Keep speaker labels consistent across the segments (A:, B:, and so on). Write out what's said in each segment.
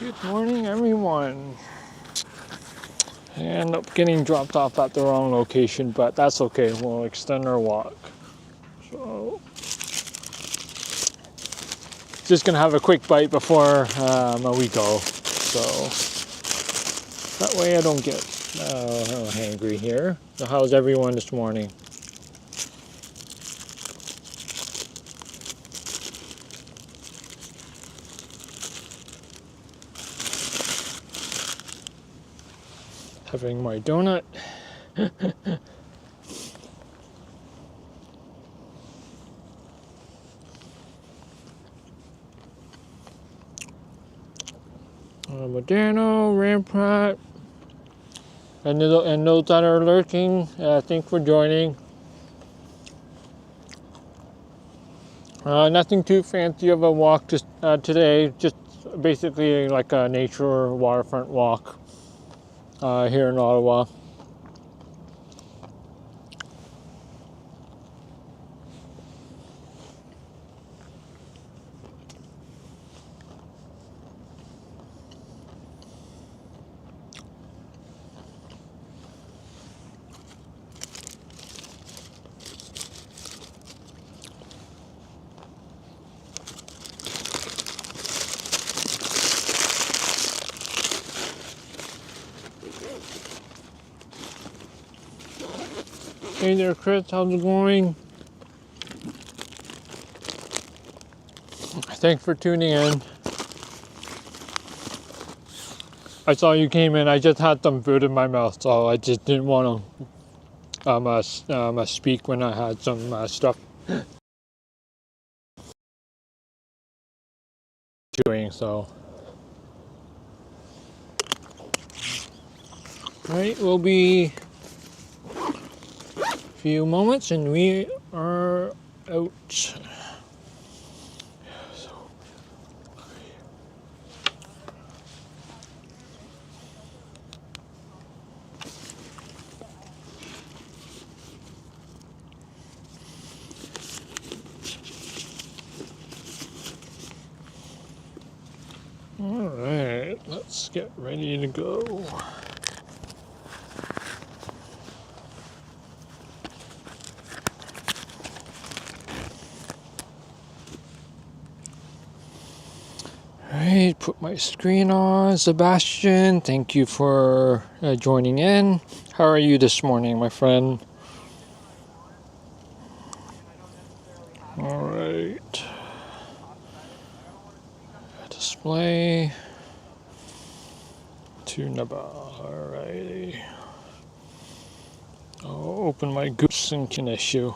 A: Good morning, everyone. I end up getting dropped off at the wrong location, but that's okay. We'll extend our walk. So, just gonna have a quick bite before we go. So that way I don't get hangry here. So how's everyone this morning? Having my donut. Moderno, Rampart, and those that are lurking, thanks for joining. Nothing too fancy of a walk just today, just basically like a nature waterfront walk here in Ottawa. Hey there, Chris. How's it going? Thanks for tuning in. I saw you came in. I just had some food in my mouth, so I just didn't want to speak when I had some stuff doing. So, all right, we'll be a few moments, and we are out. All right, let's get ready to go. All right, put my screen on. Sebastian, thank you for joining in. How are you this morning, my friend? All right. Display to Naba. Alrighty. I'll open my Goose Sync issue.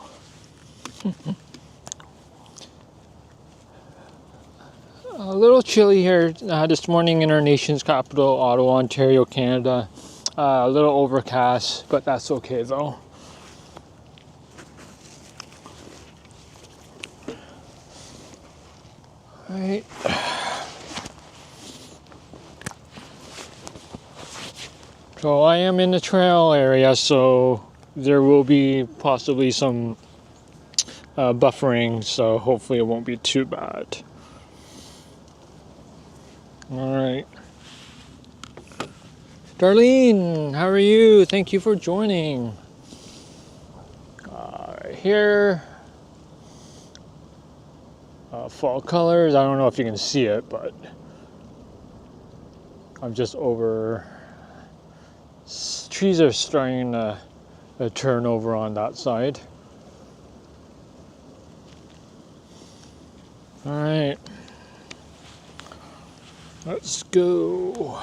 A: A little chilly here this morning in our nation's capital, Ottawa, Ontario, Canada. A little overcast, but that's okay though. All right. So I am in the trail area, so there will be possibly some buffering, so hopefully it won't be too bad. All right. Darlene, how are you? Thank you for joining. Here, fall colors. I don't know if you can see it, but I'm just over. Trees are starting to turn over on that side. All right, let's go.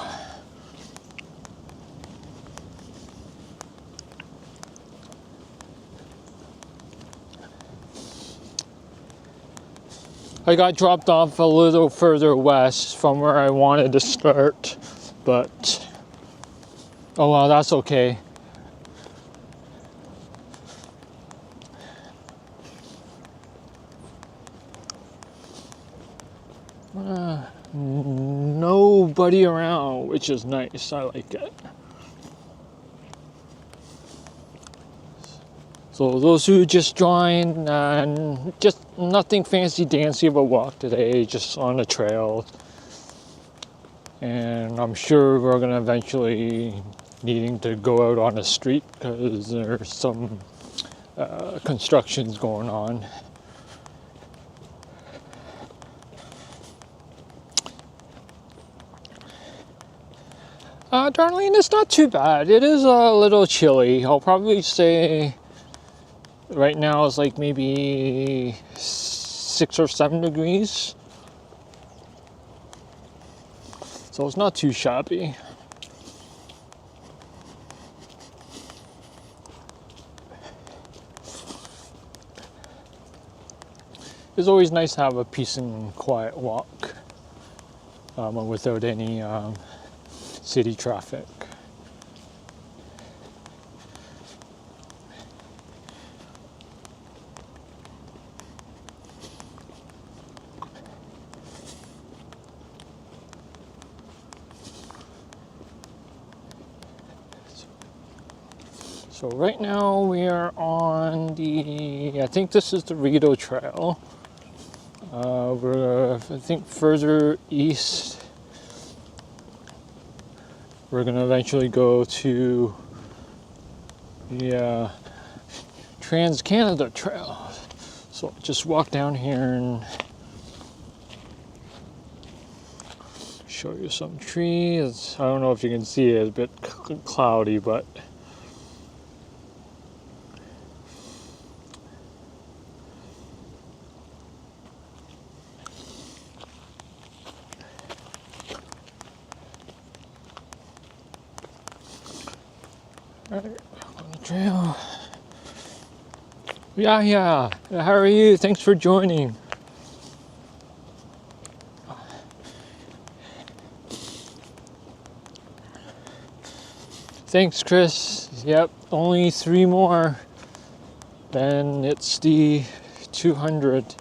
A: I got dropped off a little further west from where I wanted to start, but oh well, that's okay. Nobody around, which is nice. I like it. So those who just joined, just nothing fancy dancy of a walk today, just on the trail. and I'm sure we're gonna eventually needing to go out on the street because there's some constructions going on. Darlene, it's not too bad. It is a little chilly. I'll probably say right now it's like maybe 6 or 7 degrees. So it's not too shabby. It's always nice to have a peace and quiet walk without any city traffic. So right now we are on I think this is the Rideau Trail. We're, I think, further east. We're gonna eventually go to the Trans-Canada Trail. So just walk down here and show you some trees. I don't know if you can see it, it's a bit cloudy, but all right, on the trail. Yeah. How are you? Thanks for joining. Thanks, Chris. Yep, only 3 more. Then it's the 200.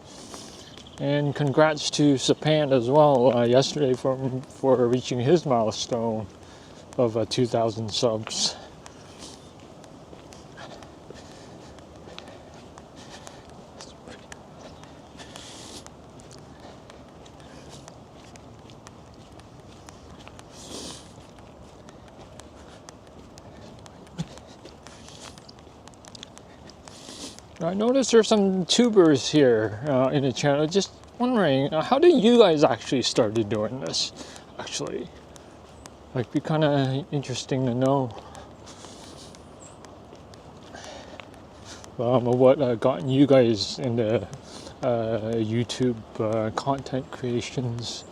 A: And congrats to Sapan as well yesterday for reaching his milestone of 2,000 subs. I noticed there's some tubers here in the channel. Just wondering, how did you guys actually started doing this? Actually, like, be kind of interesting to know. What gotten you guys into YouTube content creations?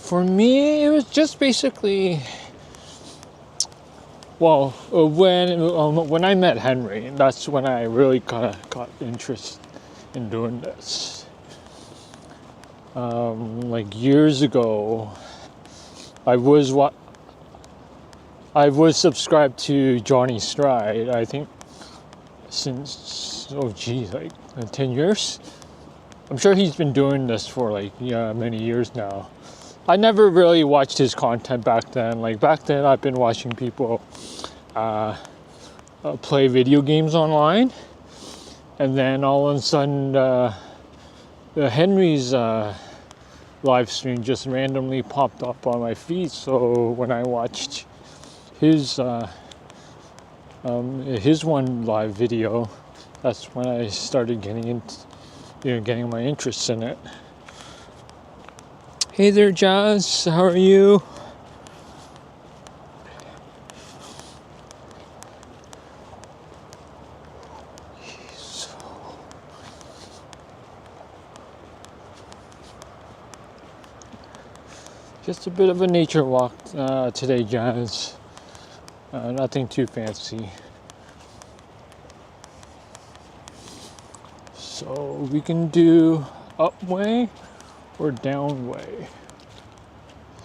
A: For me, it was just basically. Well, when I met Henry, that's when I really kind of got interest in doing this. Like years ago, I was subscribed to Johnny Stride, I think, since like 10 years. I'm sure he's been doing this for like many years now. I never really watched his content back then. Like back then, I've been watching people play video games online, and then all of a sudden, Henry's live stream just randomly popped up on my feed. So when I watched his one live video, that's when I started getting my interest in it. Hey there, Jazz. How are you? Just a bit of a nature walk today, Jazz. Nothing too fancy. So we can do up way or down way.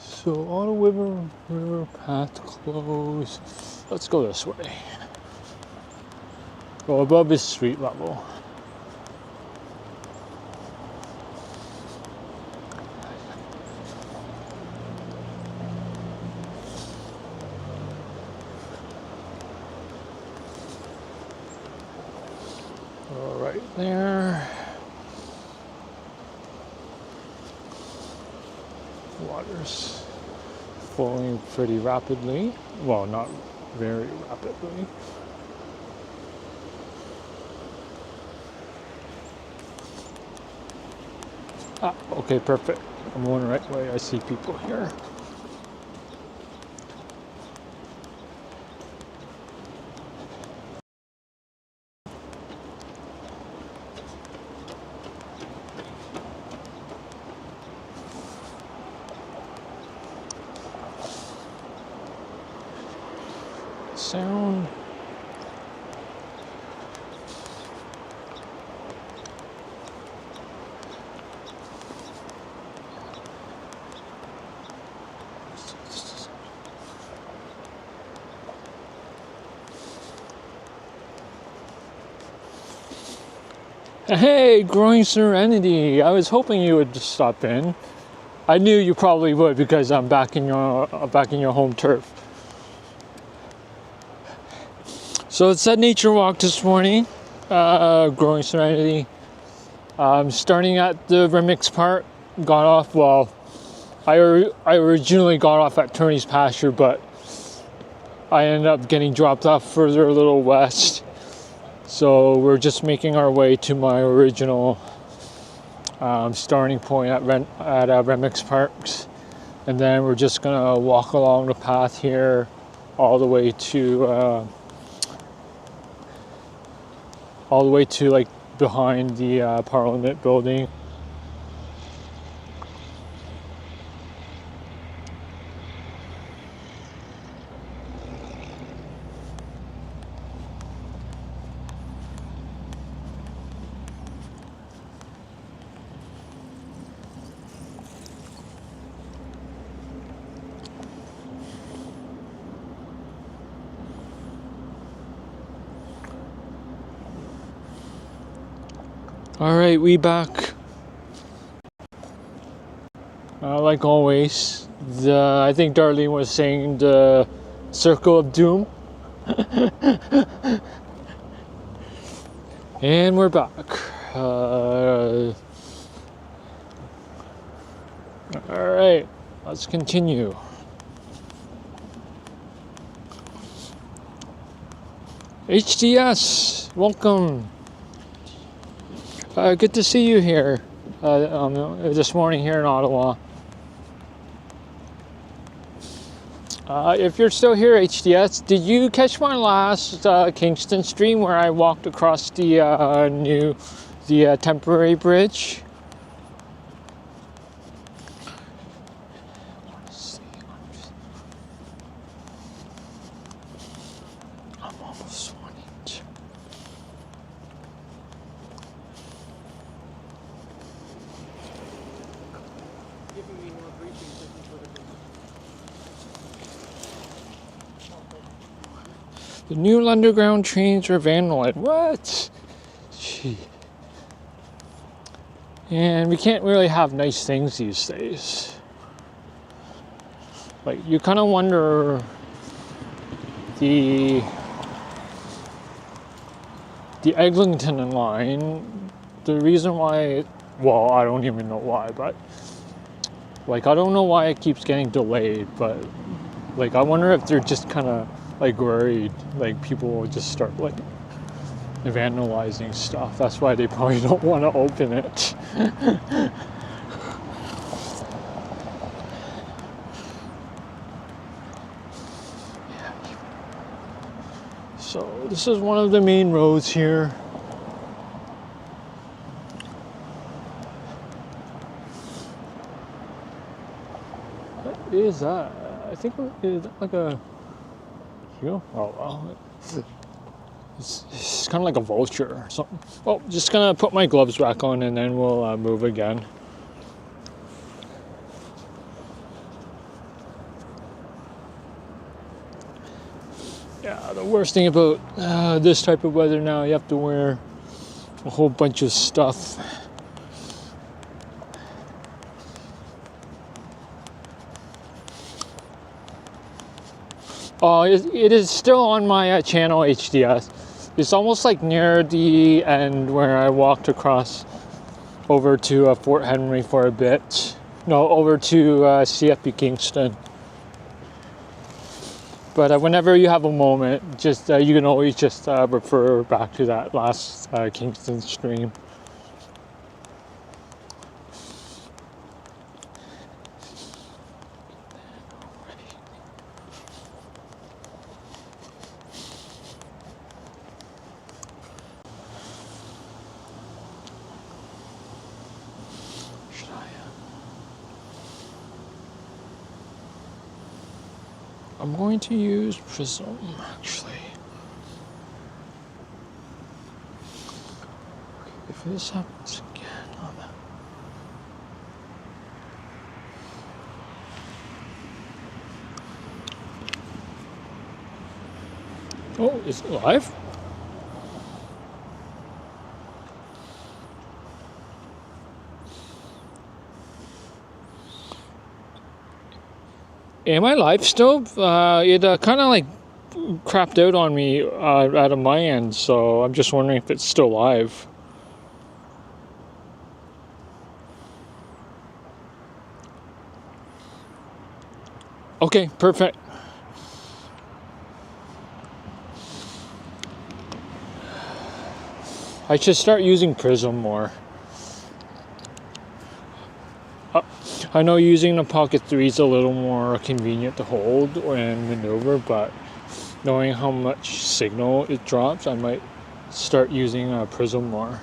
A: So Ottawa River path closed. Let's go this way. Go above his street level. All right there. water's flowing pretty rapidly. Well, not very rapidly. Ah, okay, perfect. I'm going the right way. I see people here. Sound. Hey, Growing Serenity. I was hoping you would just stop in. I knew you probably would because I'm back in your home turf. So it's a nature walk this morning, Growing Serenity. I'm starting at the Remic Park. Got off, well, I originally got off at Turney's Pasture, but I ended up getting dropped off further a little west. So we're just making our way to my original starting point at Remic Parks. And then we're just gonna walk along the path here all the way to like behind the Parliament building. All right, we back. Like always, I think Darlene was saying the circle of doom. And we're back. All right, let's continue. HDS, welcome. Good to see you here this morning here in Ottawa. If you're still here, HDS, did you catch my last Kingston stream where I walked across the temporary bridge? I'm almost wanting to. The new underground trains are vandalized. What? Gee. And we can't really have nice things these days. Like, you kind of wonder the Eglinton line, the reason why, well, I don't even know why, but like, I don't know why it keeps getting delayed, but like, I wonder if they're just kind of like worried, like people will just start like vandalizing stuff. That's why they probably don't want to open it. So this is one of the main roads here. What is that? I think it's like a... Oh, wow. It's kind of like a vulture or something. Oh, just gonna put my gloves back on and then we'll move again. Yeah, the worst thing about this type of weather now, you have to wear a whole bunch of stuff. Oh, it is still on my channel, HDS. It's almost like near the end where I walked across over to Fort Henry for a bit. no, over to CFP Kingston. But whenever you have a moment, just you can always just refer back to that last Kingston stream. I'm going to use Prism, actually. If this happens again, oh, is it live? Am I live still? It kind of like crapped out on me out of my end, so I'm just wondering if it's still live. Okay, perfect. I should start using Prism more. I know using the Pocket 3 is a little more convenient to hold and maneuver, but knowing how much signal it drops, I might start using Prism more.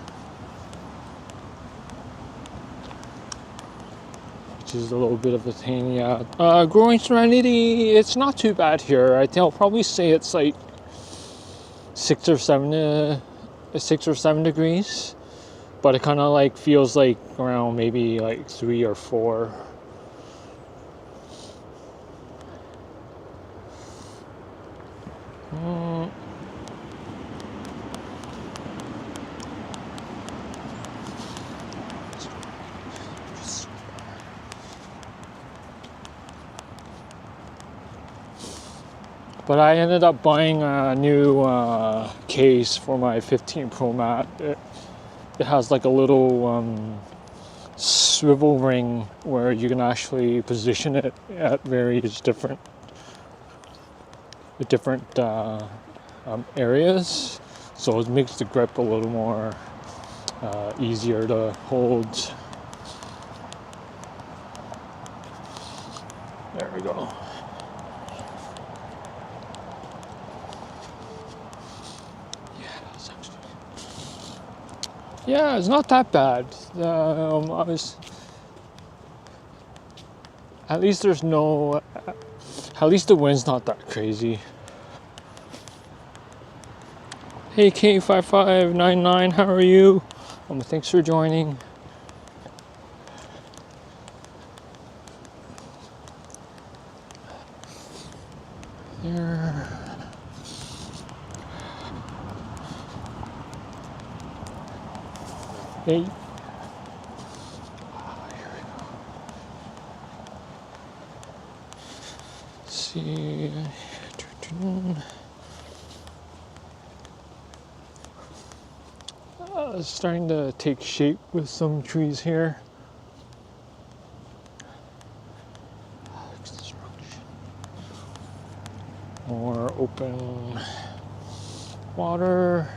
A: Which is a little bit of a pain, yeah. Growing Serenity, it's not too bad here. I think I'll probably say it's like 6 or 7 degrees. But it kind of like feels like around maybe like 3 or 4. But I ended up buying a new case for my 15 Pro Mat. It has like a little swivel ring where you can actually position it at various different areas, so it makes the grip a little more easier to hold. There we go. Yeah, it's not that bad. At least there's no. At least the wind's not that crazy. Hey K5599, how are you? Thanks for joining. There. Hey. Here we go. Let's see. It's starting to take shape with some trees here. More open water.